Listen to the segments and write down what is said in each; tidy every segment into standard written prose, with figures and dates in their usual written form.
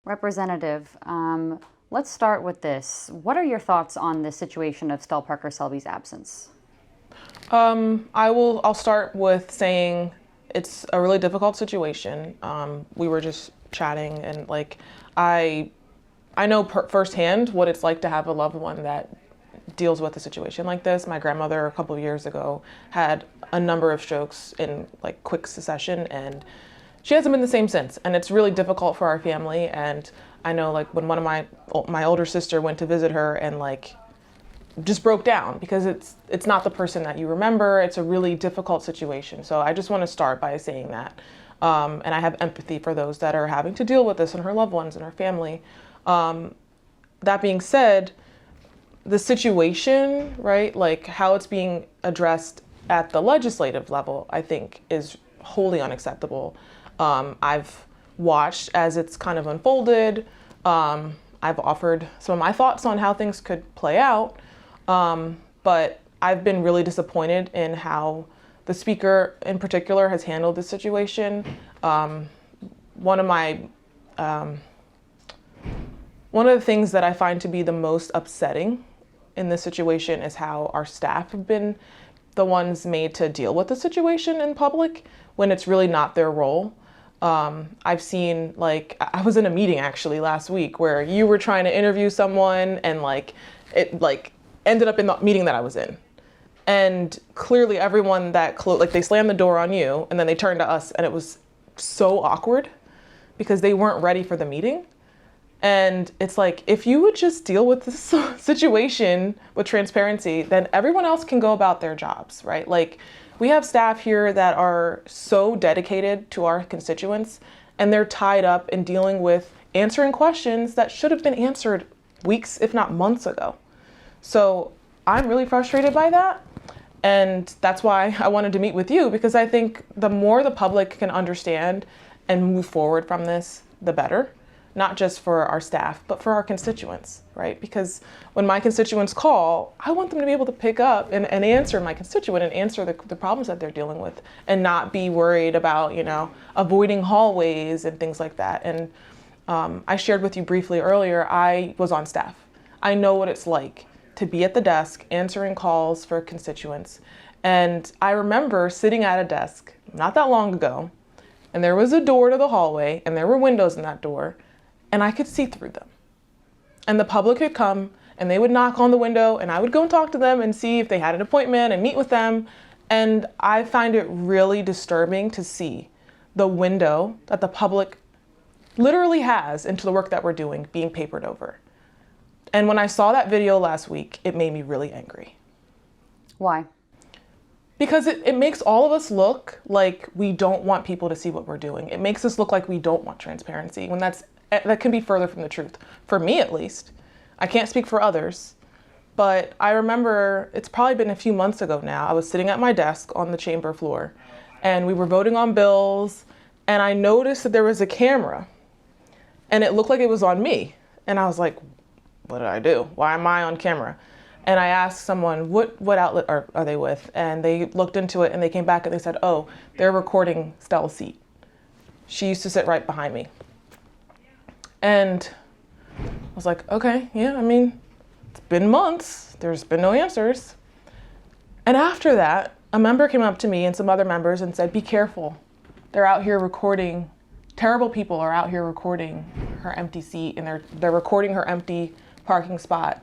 Representative, let's start with this. What are your thoughts on the situation of Stell Parker Selby's absence? I'll start with saying it's a really difficult situation. We were just chatting, and I know firsthand what it's like to have a loved one that deals with a situation like this. My grandmother a couple of years ago had a number of strokes in quick succession, and she hasn't been the same since. And it's really difficult for our family. And I know when one of my older sister went to visit her and just broke down because it's not the person that you remember. It's a really difficult situation. So I just want to start by saying that. And I have empathy for those that are having to deal with this and her loved ones and her family. That being said, the situation, right, how it's being addressed at the legislative level, I think is wholly unacceptable. I've watched as it's kind of unfolded. I've offered some of my thoughts on how things could play out. But I've been really disappointed in how the speaker in particular has handled this situation. One of the things that I find to be the most upsetting in this situation is how our staff have been the ones made to deal with the situation in public when it's really not their role. I've seen, I was in a meeting actually last week where you were trying to interview someone and it ended up in the meeting that I was in. And clearly everyone that they slammed the door on you and then they turned to us, and it was so awkward because they weren't ready for the meeting. And it's if you would just deal with this situation with transparency, then everyone else can go about their jobs, right? We have staff here that are so dedicated to our constituents, and they're tied up in dealing with answering questions that should have been answered weeks, if not months ago. So I'm really frustrated by that. And that's why I wanted to meet with you, because I think the more the public can understand and move forward from this, the better. Not just for our staff, but for our constituents, right? Because when my constituents call, I want them to be able to pick up and answer my constituent and answer the problems that they're dealing with, and not be worried about, avoiding hallways and things like that. And I shared with you briefly earlier, I was on staff. I know what it's like to be at the desk answering calls for constituents. And I remember sitting at a desk not that long ago, and there was a door to the hallway, and there were windows in that door, and I could see through them. And the public could come and they would knock on the window, and I would go and talk to them and see if they had an appointment and meet with them. And I find it really disturbing to see the window that the public literally has into the work that we're doing being papered over. And when I saw that video last week, it made me really angry. Why? Because it makes all of us look like we don't want people to see what we're doing. It makes us look like we don't want transparency, when that can be further from the truth. For me, at least. I can't speak for others, but I remember it's probably been a few months ago now. I was sitting at my desk on the chamber floor, and we were voting on bills, and I noticed that there was a camera, and it looked like it was on me. And I was like, what did I do? Why am I on camera? And I asked someone, what outlet are they with? And they looked into it, and they came back and they said, oh, they're recording Stell's seat. She used to sit right behind me. And I was like, okay, yeah, it's been months. There's been no answers. And after that, a member came up to me and some other members and said, be careful. They're out here recording. Terrible people are out here recording her empty seat, and they're recording her empty parking spot.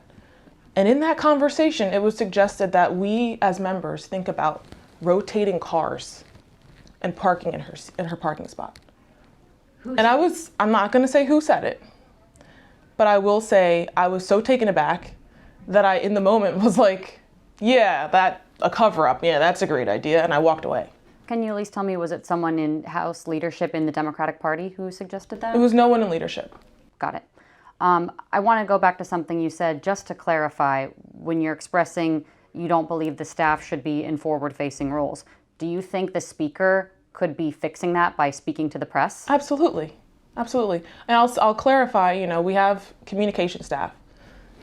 And in that conversation, it was suggested that we as members think about rotating cars and parking in her parking spot. And I'm not going to say who said it, but I will say I was so taken aback that I, in the moment, was like, yeah, a cover up. Yeah, that's a great idea. And I walked away. Can you at least tell me, was it someone in House leadership in the Democratic Party who suggested that? It was no one in leadership. Got it. I want to go back to something you said, just to clarify, when you're expressing you don't believe the staff should be in forward-facing roles. Do you think the speaker could be fixing that by speaking to the press? Absolutely. Absolutely. And I'll clarify, we have communication staff.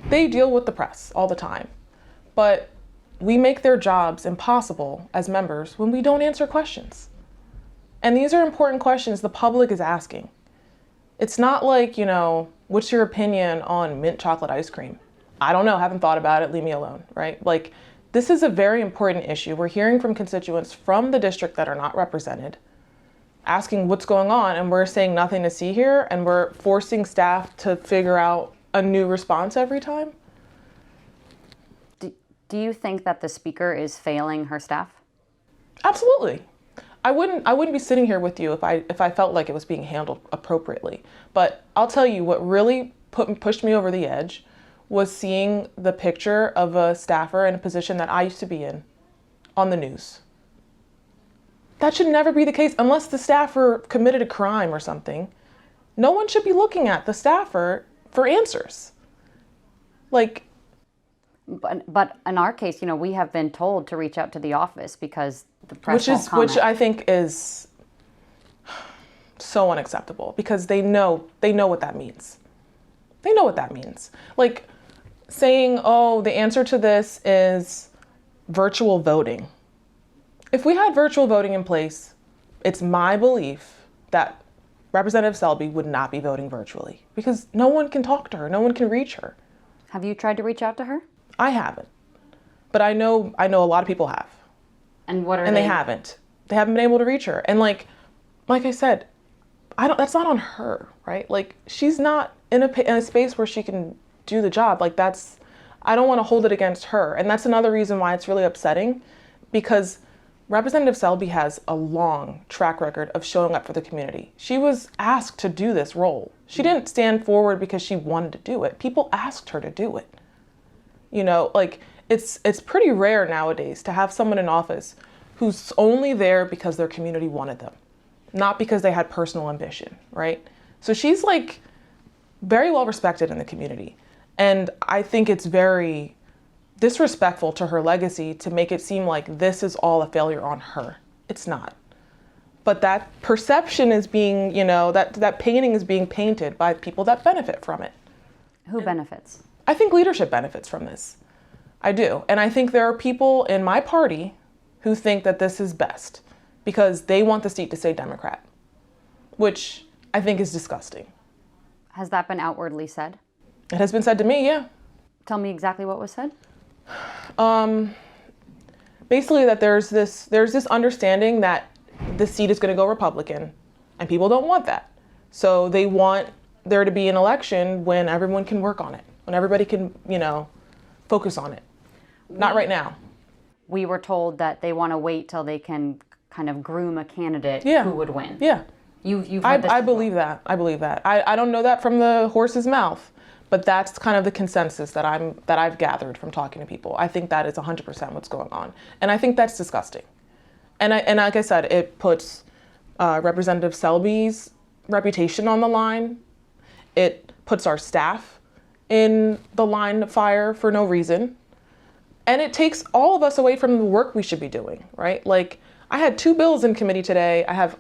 They deal with the press all the time, but we make their jobs impossible as members when we don't answer questions. And these are important questions the public is asking. It's not like, what's your opinion on mint chocolate ice cream? I don't know, haven't thought about it, leave me alone, right? Like, this is a very important issue. We're hearing from constituents from the district that are not represented, asking what's going on, and we're saying nothing to see here, and we're forcing staff to figure out a new response every time. Do you think that the speaker is failing her staff? Absolutely. I wouldn't be sitting here with you if I felt like it was being handled appropriately. But I'll tell you what really pushed me over the edge was seeing the picture of a staffer in a position that I used to be in on the news. That should never be the case unless the staffer committed a crime or something. No one should be looking at the staffer for answers. Like, But in our case, we have been told to reach out to the office because the press won't comment. Which I think is so unacceptable because they know what that means. They know what that means. Like saying, oh, the answer to this is virtual voting. If we had virtual voting in place, it's my belief that Representative Selby would not be voting virtually because no one can talk to her, no one can reach her. Have you tried to reach out to her? I haven't, but I know a lot of people have. And what are and they haven't. They haven't been able to reach her. And like I said, that's not on her, right? Like she's not in a space where she can do the job. Like I don't want to hold it against her. And that's another reason why it's really upsetting because Representative Selby has a long track record of showing up for the community. She was asked to do this role. She didn't stand forward because she wanted to do it. People asked her to do it. It's pretty rare nowadays to have someone in office who's only there because their community wanted them, not because they had personal ambition, right? So she's like very well respected in the community. And I think it's very disrespectful to her legacy to make it seem like this is all a failure on her. It's not. But that perception is being, that painting is being painted by people that benefit from it. Who benefits? I think leadership benefits from this. I do. And I think there are people in my party who think that this is best because they want the seat to say Democrat, which I think is disgusting. Has that been outwardly said? It has been said to me, yeah. Tell me exactly what was said. Basically that there's this understanding that the seat is going to go Republican and people don't want that. So they want there to be an election when everyone can work on it, when everybody can, focus on it. Not right now. We were told that they want to wait till they can kind of groom a candidate who would win. Yeah. You've heard this I believe that. I believe that. I don't know that from the horse's mouth, but that's kind of the consensus that I've gathered from talking to people. I think that is 100% what's going on. And I think that's disgusting. And like I said, it puts Representative Selby's reputation on the line. It puts our staff in the line of fire for no reason. And it takes all of us away from the work we should be doing, right? Like I had 2 bills in committee today. I have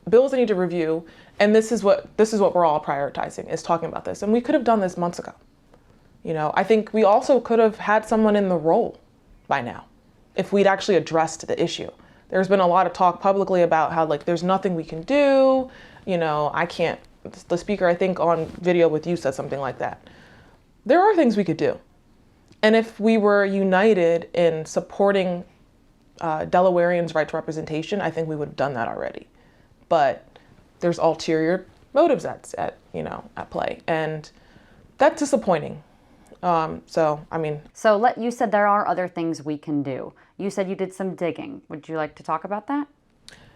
bills I need to review. And this is what we're all prioritizing is talking about this. And we could have done this months ago. I think we also could have had someone in the role by now if we'd actually addressed the issue. There's been a lot of talk publicly about how there's nothing we can do. I can't, the speaker I think on video with you said something like that. There are things we could do. And if we were united in supporting Delawareans' right to representation, I think we would have done that already. But there's ulterior motives at play, and that's disappointing. So you said there are other things we can do. You said you did some digging. Would you like to talk about that?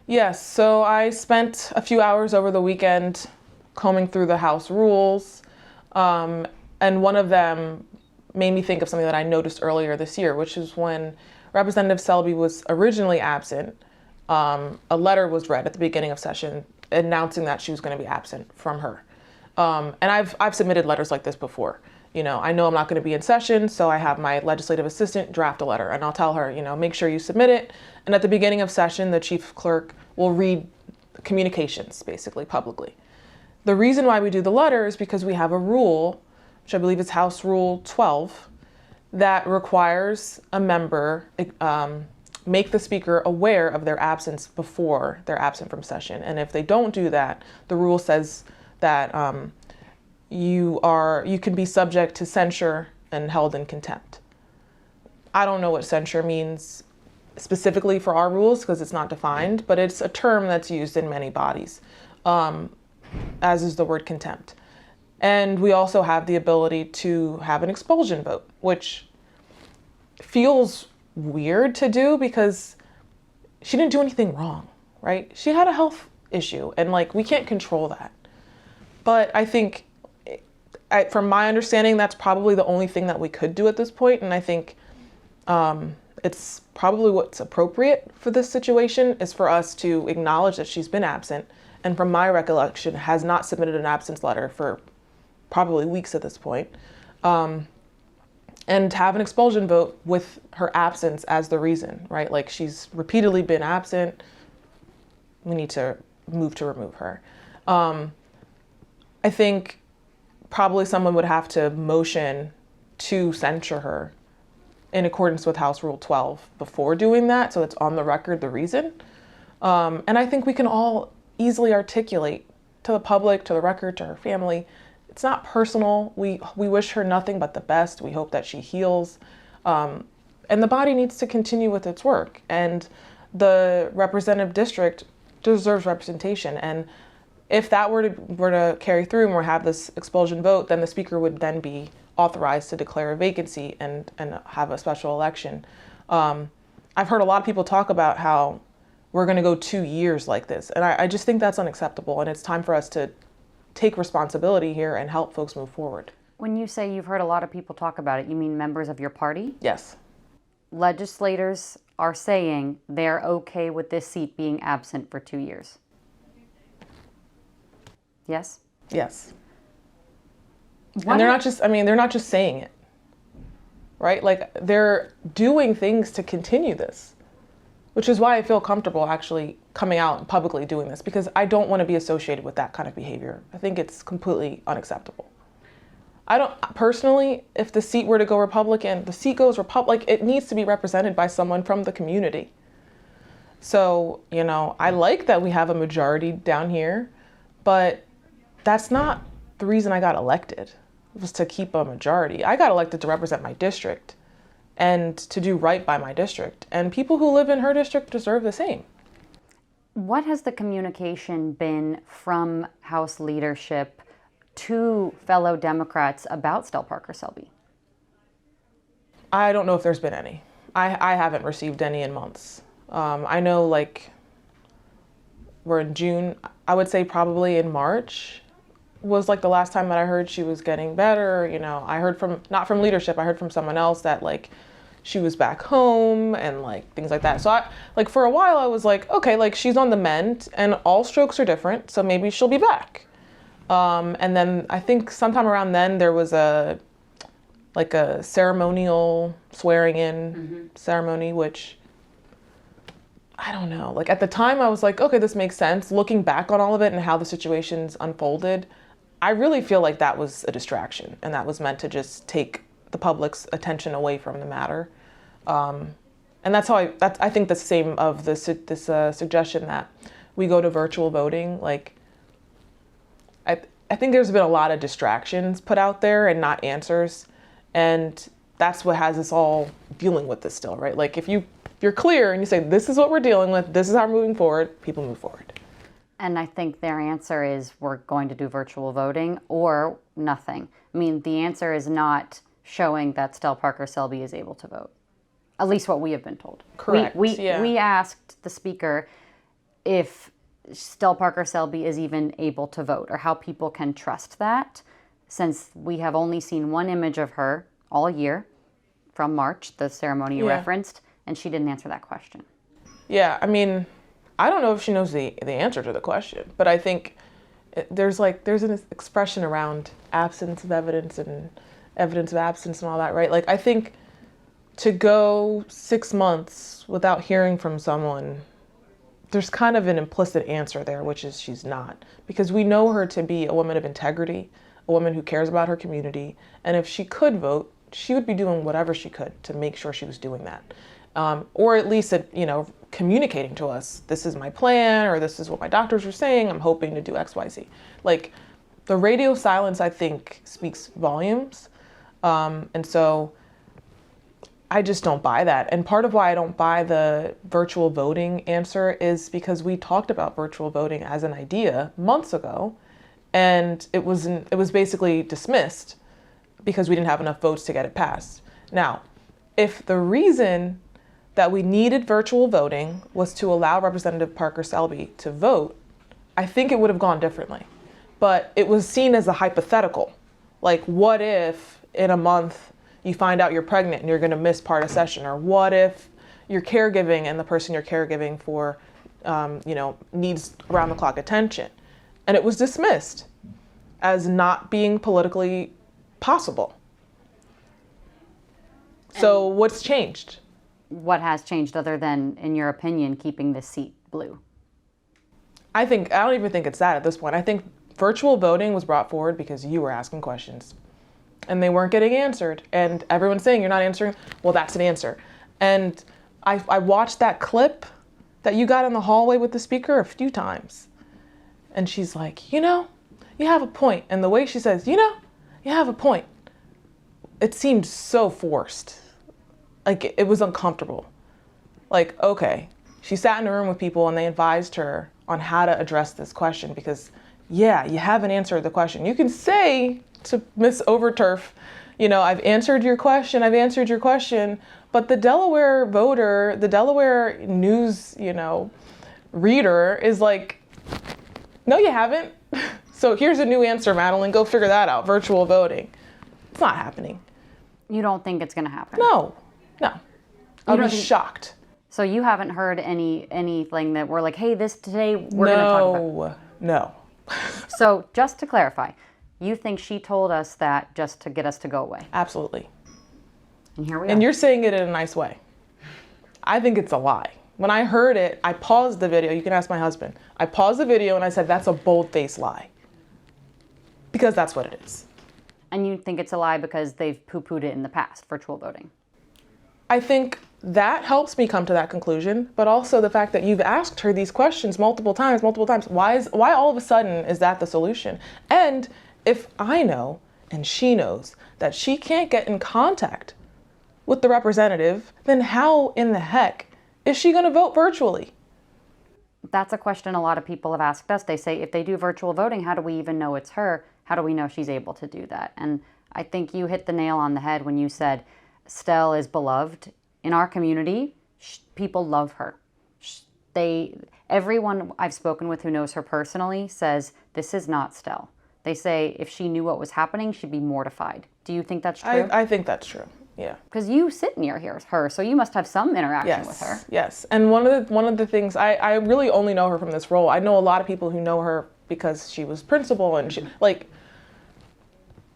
Yes. So I spent a few hours over the weekend combing through the House rules, and one of them made me think of something that I noticed earlier this year, which is when Representative Selby was originally absent, a letter was read at the beginning of session announcing that she was going to be absent from her. And I've submitted letters like this before. I know I'm not going to be in session, so I have my legislative assistant draft a letter, and I'll tell her, make sure you submit it. And at the beginning of session, the chief clerk will read communications, basically, publicly. The reason why we do the letter is because we have a rule, which I believe is House Rule 12, that requires a member make the speaker aware of their absence before they're absent from session. And if they don't do that, the rule says that you can be subject to censure and held in contempt. I don't know what censure means specifically for our rules because it's not defined, but it's a term that's used in many bodies, as is the word contempt. And we also have the ability to have an expulsion vote, which feels weird to do because she didn't do anything wrong, right? She had a health issue and like we can't control that. But I think from my understanding, that's probably the only thing that we could do at this point. And I think it's probably what's appropriate for this situation is for us to acknowledge that she's been absent. And from my recollection, has not submitted an absence letter for probably weeks at this point. And have an expulsion vote with her absence as the reason, right? Like she's repeatedly been absent. We need to remove her. I think probably someone would have to motion to censure her in accordance with House Rule 12 before doing that, so it's on the record the reason. And I think we can all easily articulate to the public, to the record, to her family. It's not personal. We wish her nothing but the best. We hope that she heals. And the body needs to continue with its work. And the representative district deserves representation. And if that were to carry through and we have this expulsion vote, then the speaker would then be authorized to declare a vacancy and have a special election. I've heard a lot of people talk about how we're going to go 2 years like this. And I just think that's unacceptable. And it's time for us to take responsibility here and help folks move forward. When you say you've heard a lot of people talk about it, you mean members of your party? Yes. Legislators are saying they're okay with this seat being absent for 2 years. Yes? Yes. And they're not just saying it, right? Like they're doing things to continue this, which is why I feel comfortable actually coming out and publicly doing this, because I don't want to be associated with that kind of behavior. I think it's completely unacceptable. I don't, personally, if the seat were to go Republican, the seat goes Republican, it needs to be represented by someone from the community. So, I like that we have a majority down here, but that's not the reason I got elected, was to keep a majority. I got elected to represent my district and to do right by my district. And people who live in her district deserve the same. What has the communication been from House leadership to fellow Democrats about Stell Parker Selby? I don't know if there's been any. I haven't received any in months. I know we're in June. I would say probably in March was the last time that I heard she was getting better. I heard not from leadership, I heard from someone else that she was back home and things like that. So I for a while I was okay, she's on the mend and all strokes are different, so maybe she'll be back. And then I think sometime around then there was a ceremonial swearing in ceremony, which I don't know. At the time I was okay, this makes sense. Looking back on all of it and how the situations unfolded, I really feel like that was a distraction and that was meant to just take the public's attention away from the matter. And that's how I think the same of this suggestion that we go to virtual voting. I think there's been a lot of distractions put out there and not answers. And that's what has us all dealing with this still, right? If you're clear and you say, this is what we're dealing with, this is how we're moving forward, people move forward. And I think their answer is we're going to do virtual voting or nothing. The answer is not showing that Stell Parker Selby is able to vote. At least what we have been told. Correct. We asked the speaker if Stell Parker Selby is even able to vote or how people can trust that, since we have only seen one image of her all year from March, the ceremony you referenced, and she didn't answer that question. Yeah, I don't know if she knows the answer to the question, but I think there's an expression around absence of evidence and evidence of absence and all that, right? I think to go 6 months without hearing from someone, there's kind of an implicit answer there, which is she's not. Because we know her to be a woman of integrity, a woman who cares about her community, and if she could vote, she would be doing whatever she could to make sure she was doing that. Or at least, communicating to us, this is my plan, or this is what my doctors are saying, I'm hoping to do X, Y, Z. The radio silence, I think, speaks volumes. And so I just don't buy that. And part of why I don't buy the virtual voting answer is because we talked about virtual voting as an idea months ago, and it was basically dismissed because we didn't have enough votes to get it passed. Now, if the reason that we needed virtual voting was to allow Representative Parker Selby to vote, I think it would have gone differently. But it was seen as a hypothetical. Like, what if in a month you find out you're pregnant and you're going to miss part of session? Or what if you're caregiving and the person you're caregiving for, needs around-the-clock attention? And it was dismissed as not being politically possible. So what's changed? What has changed other than, in your opinion, keeping this seat blue? I don't even think it's that at this point. I think virtual voting was brought forward because you were asking questions and they weren't getting answered. And everyone's saying you're not answering. Well, that's an answer. And I watched that clip that you got in the hallway with the speaker a few times. And she's like, you have a point. And the way she says, you have a point. It seemed so forced. Like, it was uncomfortable. Like, okay, she sat in a room with people and they advised her on how to address this question because, yeah, you haven't answered the question. You can say to Miss Overturf, I've answered your question, but the Delaware voter, the Delaware news, reader is like, no, you haven't. So here's a new answer, Madeline, go figure that out, virtual voting. It's not happening. You don't think it's going to happen? No. I'll be shocked. So you haven't heard anything that we're like, hey, today we're going to talk about? No. So just to clarify, you think she told us that just to get us to go away? Absolutely. And here we are. And you're saying it in a nice way. I think it's a lie. When I heard it, I paused the video. You can ask my husband. I paused the video and I said, that's a bold-faced lie. Because that's what it is. And you think it's a lie because they've poo-pooed it in the past, virtual voting? I think that helps me come to that conclusion, but also the fact that you've asked her these questions multiple times. Why all of a sudden is that the solution? And if I know, and she knows, that she can't get in contact with the representative, then how in the heck is she going to vote virtually? That's a question a lot of people have asked us. They say, if they do virtual voting, how do we even know it's her? How do we know she's able to do that? And I think you hit the nail on the head when you said Stell is beloved. In our community, people love her. Everyone I've spoken with who knows her personally says, this is not Stell. They say if she knew what was happening, she'd be mortified. Do you think that's true? I think that's true, yeah. Because you sit near her, so you must have some interaction with her. Yes, and one of the things, I really only know her from this role. I know a lot of people who know her because she was principal and she,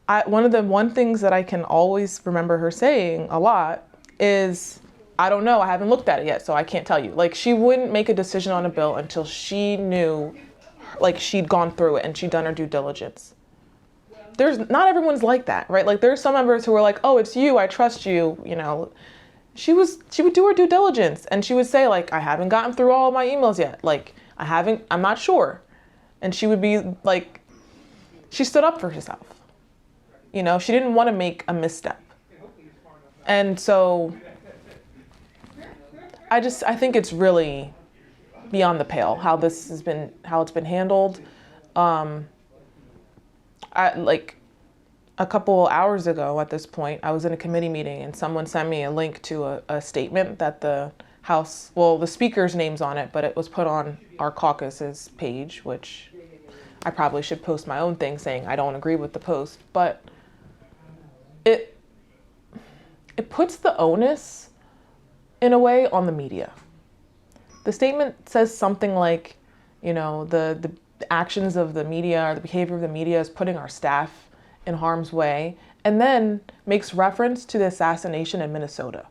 one things that I can always remember her saying a lot is, I don't know, I haven't looked at it yet, so I can't tell you. Like, she wouldn't make a decision on a bill until she knew, like, she'd gone through it and she'd done her due diligence. Not everyone's like that, right? Like, there's some members who are like, oh, it's you, I trust you, She would do her due diligence and she would say, like, I haven't gotten through all of my emails yet. Like, I'm not sure. And she would be like, she stood up for herself. She didn't want to make a misstep. And so I think it's really beyond the pale how it's been handled. A couple hours ago at this point, I was in a committee meeting and someone sent me a link to a statement that the House, the speaker's name's on it, but it was put on our caucus's page, which I probably should post my own thing saying I don't agree with the post, but it puts the onus, in a way, on the media. The statement says something like, the actions of the media or the behavior of the media is putting our staff in harm's way, and then makes reference to the assassination in Minnesota.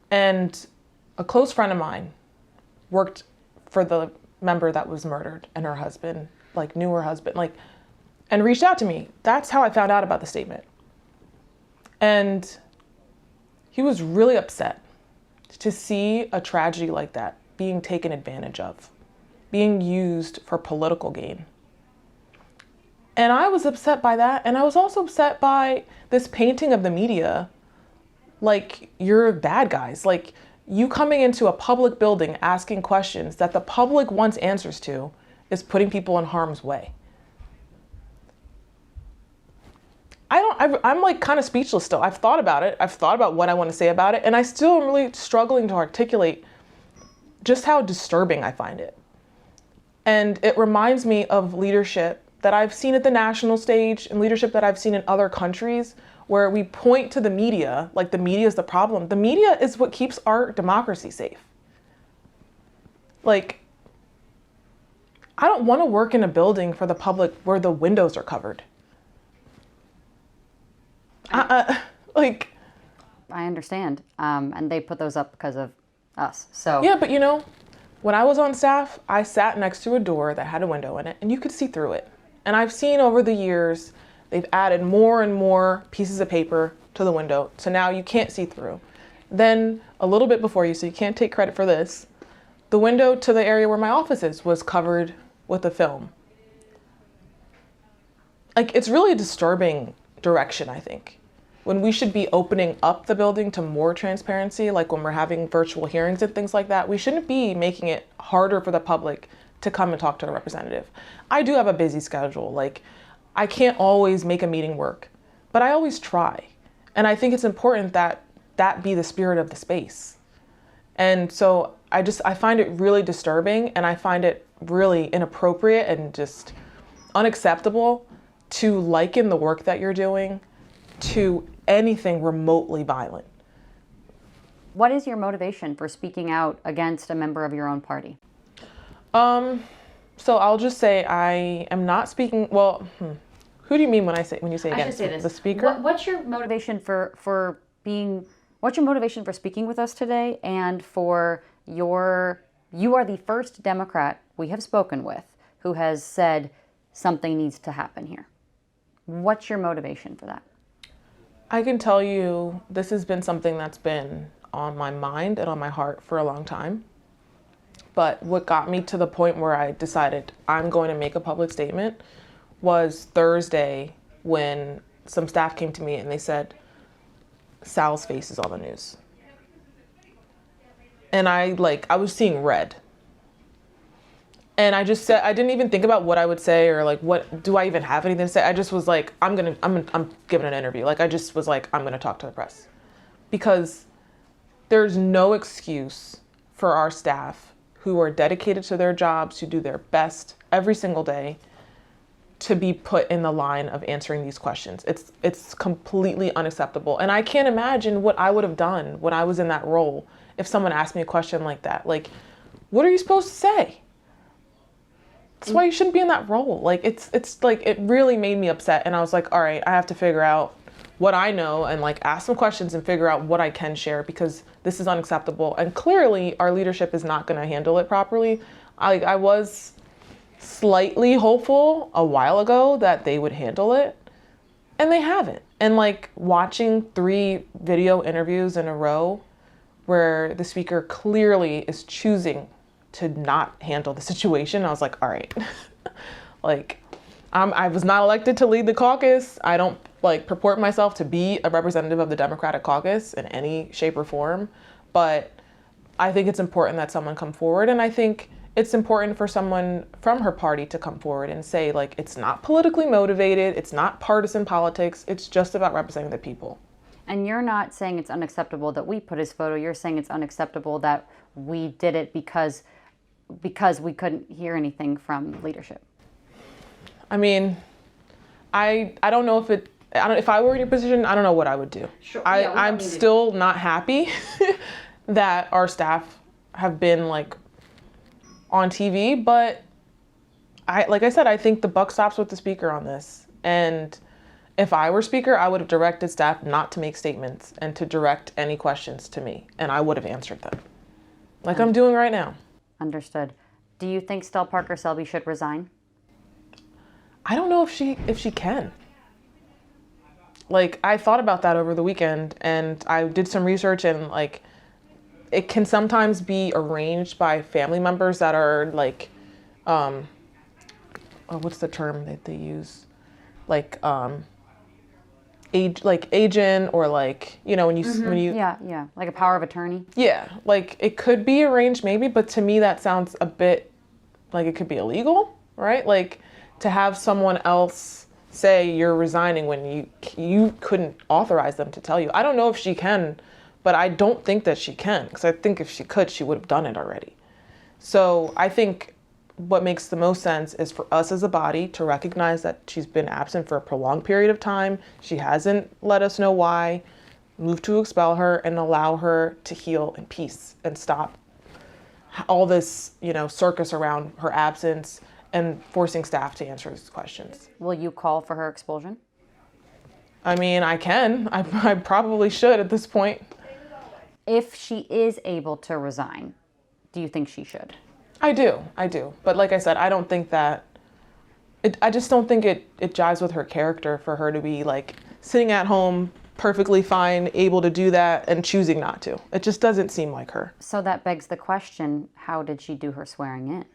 And a close friend of mine worked for the member that was murdered, and her husband, knew her husband, and reached out to me. That's how I found out about the statement. And he was really upset to see a tragedy like that being taken advantage of, being used for political gain. And I was upset by that. And I was also upset by this painting of the media like you're bad guys. Like, you coming into a public building asking questions that the public wants answers to is putting people in harm's way. I'm like kind of speechless still. I've thought about it. I've thought about what I want to say about it. And I still am really struggling to articulate just how disturbing I find it. And it reminds me of leadership that I've seen at the national stage and leadership that I've seen in other countries where we point to the media, like the media is the problem. The media is what keeps our democracy safe. Like, I don't want to work in a building for the public where the windows are covered. Like, I understand. And they put those up because of us. So yeah, but you know, when I was on staff, I sat next to a door that had a window in it and you could see through it. And I've seen over the years, they've added more and more pieces of paper to the window. So now you can't see through. Then a little bit before you, so you can't take credit for this, the window to the area where my office is was covered with a film. Like, it's really a disturbing direction, I think. When we should be opening up the building to more transparency, like when we're having virtual hearings and things like that, we shouldn't be making it harder for the public to come and talk to a representative. I do have a busy schedule. Like, I can't always make a meeting work, but I always try. And I think it's important that that be the spirit of the space. And so I find it really disturbing, and I find it really inappropriate and just unacceptable to liken the work that you're doing to anything remotely violent. what is your motivation for speaking out against a member of your own party? So I'll just say I am not speaking, well, who do you mean when you say I should against say this. the speaker? What's your motivation for speaking with us today, and for you are the first Democrat we have spoken with who has said something needs to happen here. What's your motivation for that? I can tell you this has been something that's been on my mind and on my heart for a long time. But what got me to the point where I decided I'm going to make a public statement was Thursday, when some staff came to me and they said, Sal's face is on the news. And I was seeing red. And I just said, I didn't even think about what I would say or like, what do I even have anything to say? I just was like, I'm giving an interview. Like, I just was like, I'm going to talk to the press, because there's no excuse for our staff who are dedicated to their jobs, who do their best every single day, to be put in the line of answering these questions. It's completely unacceptable. And I can't imagine what I would have done when I was in that role if someone asked me a question like that. Like, what are you supposed to say? That's why you shouldn't be in that role. Like, it's like, it really made me upset. And I was like, all right, I have to figure out what I know and like ask some questions and figure out what I can share, because this is unacceptable. And clearly our leadership is not going to handle it properly. I was slightly hopeful a while ago that they would handle it, and they haven't. And like, watching 3 video interviews in a row where the speaker clearly is choosing to not handle the situation, I was like, all right, like, I was not elected to lead the caucus. I don't like purport myself to be a representative of the Democratic caucus in any shape or form, but I think it's important that someone come forward. And I think it's important for someone from her party to come forward and say, like, it's not politically motivated. It's not partisan politics. It's just about representing the people. And you're not saying it's unacceptable that we put his photo. You're saying it's unacceptable that we did it because we couldn't hear anything from leadership. I mean, I don't know if I were in your position, I don't know what I would do. Sure. I'm still not happy that our staff have been like on TV, but like I said, I think the buck stops with the speaker on this. And if I were speaker, I would have directed staff not to make statements and to direct any questions to me, and I would have answered them, like I'm doing right now. Understood. Do you think Stell Parker Selby should resign? I don't know if she can. Like, I thought about that over the weekend, and I did some research, and like, it can sometimes be arranged by family members that are like, what's the term that they use? like agent, or like, you know, when you Yeah, like a power of attorney. yeah, like it could be arranged maybe, but to me that sounds a bit like it could be illegal, right? Like to have someone else say you're resigning when you couldn't authorize them to tell you. I don't know if she can, but I don't think that she can, because I think if she could, she would have done it already. So I think what makes the most sense is for us as a body to recognize that she's been absent for a prolonged period of time. She hasn't let us know why. Move to expel her and allow her to heal in peace and stop all this, circus around her absence and forcing staff to answer these questions. Will you call for her expulsion? I mean, I can. I probably should at this point. If she is able to resign, do you think she should? I do. But like I said, I don't think that, I just don't think it jives with her character for her to be like sitting at home perfectly fine, able to do that, and choosing not to. It just doesn't seem like her. So that begs the question, how did she do her swearing in?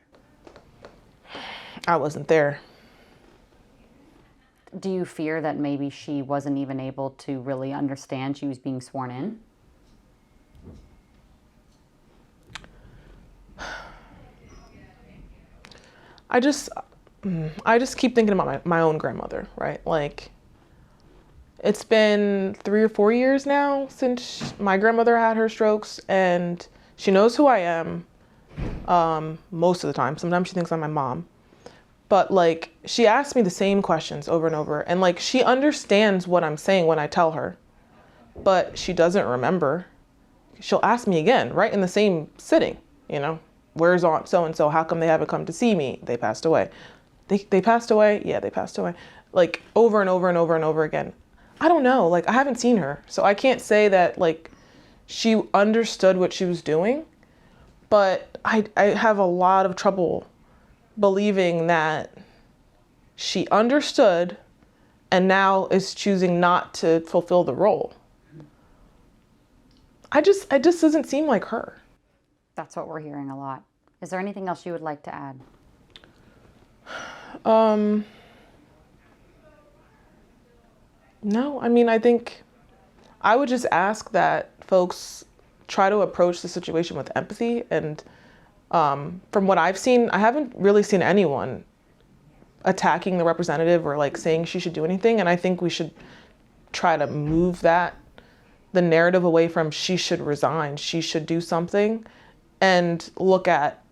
I wasn't there. Do you fear that maybe she wasn't even able to really understand she was being sworn in? I just keep thinking about my own grandmother, right? Like, it's been 3 or 4 years now since my grandmother had her strokes, and she knows who I am most of the time. Sometimes she thinks I'm my mom. But, like, she asks me the same questions over and over, and, like, she understands what I'm saying when I tell her, but she doesn't remember. She'll ask me again, right in the same sitting, Where's Aunt so-and-so? How come they haven't come to see me? They passed away. They passed away? Yeah, they passed away. Like, over and over and over and over again. I don't know. Like, I haven't seen her. So I can't say that, like, she understood what she was doing. But I have a lot of trouble believing that she understood and now is choosing not to fulfill the role. It just doesn't seem like her. That's what we're hearing a lot. Is there anything else you would like to add? No, I mean, I think I would just ask that folks try to approach the situation with empathy. And from what I've seen, I haven't really seen anyone attacking the representative or like saying she should do anything. And I think we should try to move the narrative away from she should resign, she should do something, and look at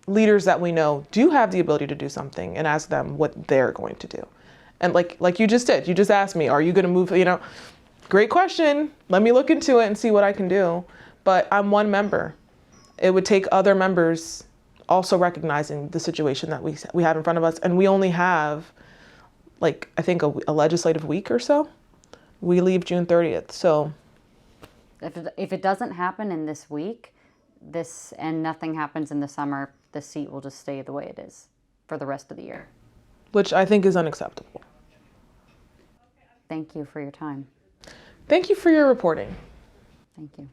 leaders that we know do have the ability to do something and ask them what they're going to do. And like you just did, you just asked me, are you going to move, great question. Let me look into it and see what I can do. But I'm one member. It would take other members also recognizing the situation that we have in front of us. And we only have, like, I think a legislative week or so. We leave June 30th. So if it doesn't happen in this week, and nothing happens in the summer, the seat will just stay the way it is for the rest of the year. Which I think is unacceptable. Thank you for your time. Thank you for your reporting. Thank you.